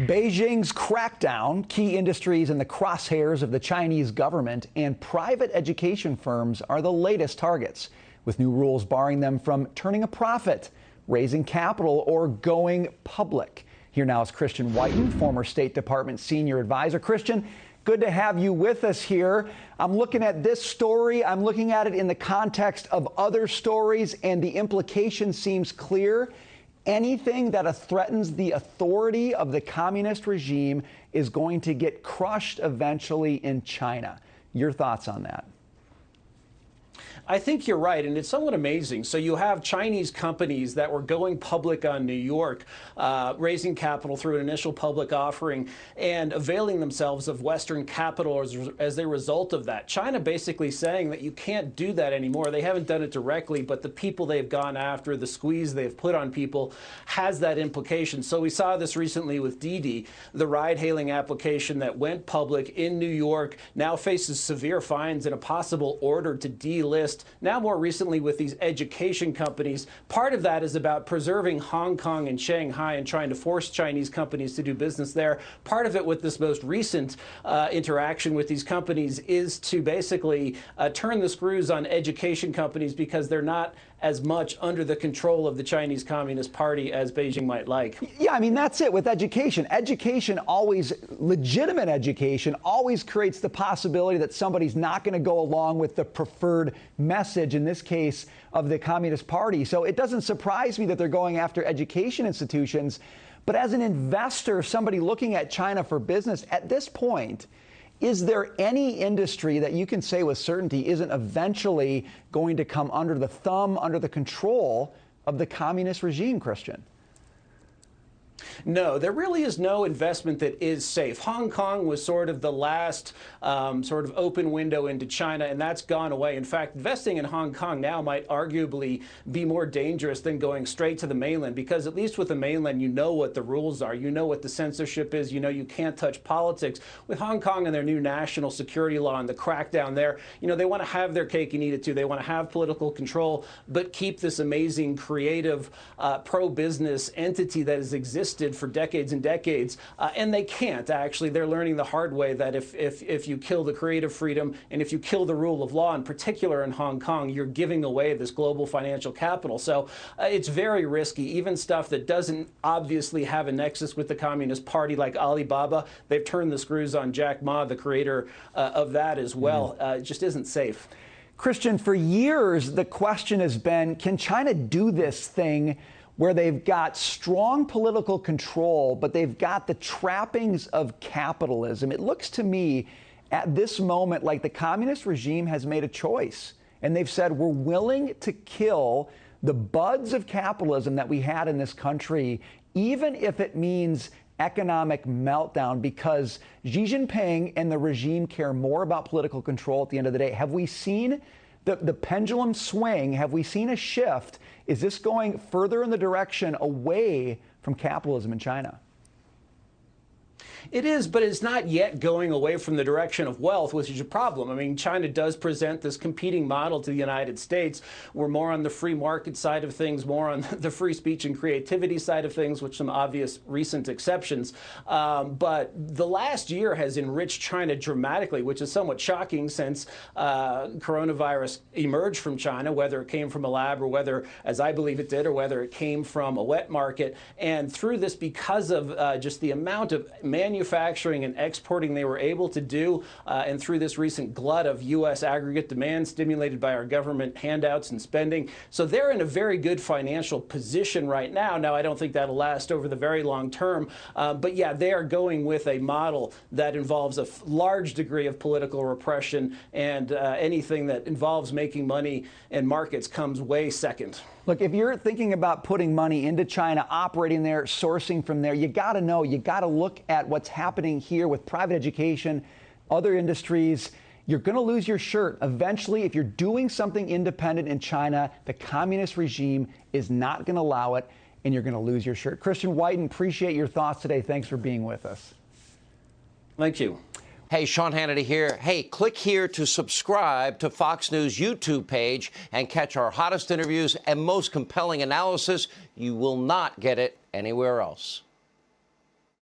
Beijing's crackdown, key industries in the crosshairs of the Chinese government, and private education firms are the latest targets, with new rules barring them from turning a profit, raising capital, or going public. Here now is Christian Whiton, former State Department senior advisor. Christian, good to have you with us here. I'm looking at this story. I'm looking at it in the context of other stories, and the implication seems clear. Anything that threatens the authority of the communist regime is going to get crushed eventually in China. Your thoughts on that? I think you're right, and it's somewhat amazing. So you have Chinese companies that were going public on New York, raising capital through an initial public offering and availing themselves of Western capital as a result of that. China basically saying that you can't do that anymore. They haven't done it directly, but the people they've gone after, the squeeze they've put on people has that implication. So we saw this recently with Didi, the ride-hailing application that went public in New York, now faces severe fines and a possible order to delist. Now more recently with these education companies. Part of that is about preserving Hong Kong and Shanghai and trying to force Chinese companies to do business there. Part of it with this most recent interaction with these companies is to basically turn the screws on education companies because they're not as much under the control of the Chinese Communist Party as Beijing might like. Yeah, I mean, that's it with education. Education always, legitimate education, always creates the possibility that somebody's not going to go along with the preferred message, in this case, of the Communist Party. So it doesn't surprise me that they're going after education institutions. But as an investor, somebody looking at China for business, at this point, is there any industry that you can say with certainty isn't eventually going to come under the thumb, under the control of the communist regime, Christian? No, there really is no investment that is safe. Hong Kong was sort of the last sort of open window into China, and that's gone away. In fact, investing in Hong Kong now might arguably be more dangerous than going straight to the mainland, because at least with the mainland, you know what the rules are. You know what the censorship is. You know you can't touch politics. With Hong Kong and their new national security law and the crackdown there, you know, they want to have their cake and eat it too. They want to have political control, but keep this amazing, creative, pro-business entity that has existed for decades and decades, and they can't. Actually, they're learning the hard way that if you kill the creative freedom and if you kill the rule of law, in particular in Hong Kong, you're giving away this global financial capital. So it's very risky. Even stuff that doesn't obviously have a nexus with the Communist Party, like Alibaba, they've turned the screws on Jack Ma, the creator of that as well. It just isn't safe. Christian, for years, the question has been, can China do this thing where they've got strong political control, but they've got the trappings of capitalism? It looks to me at this moment like the communist regime has made a choice, and they've said, we're willing to kill the buds of capitalism that we had in this country, even if it means economic meltdown, because Xi Jinping and the regime care more about political control at the end of the day. Have we seen the pendulum swing? Have we seen a shift? Is this going further in the direction away from capitalism in China? It is, but it's not yet going away from the direction of wealth, which is a problem. I mean, China does present this competing model to the United States. We're more on the free market side of things, more on the free speech and creativity side of things, with some obvious recent exceptions. But the last year has enriched China dramatically, which is somewhat shocking since coronavirus emerged from China, whether it came from a lab or whether, as I believe it did, or whether it came from a wet market. And through this, because of just the amount of manufacturing and exporting they were able to do, and through this recent glut of U.S. aggregate demand stimulated by our government handouts and spending. So they're in a very good financial position right now. Now, I don't think that'll last over the very long term, but yeah, they are going with a model that involves a large degree of political repression, and anything that involves making money and markets comes way second. Look, if you're thinking about putting money into China, operating there, sourcing from there, you got to know, you got to look at what's happening here with private education, other industries. You're going to lose your shirt. Eventually, if you're doing something independent in China, the communist regime is not going to allow it, and you're going to lose your shirt. Christian Whiton, appreciate your thoughts today. Thanks for being with us. Thank you. Hey, Sean Hannity here. Hey, click here to subscribe to Fox News YouTube page and catch our hottest interviews and most compelling analysis. You will not get it anywhere else.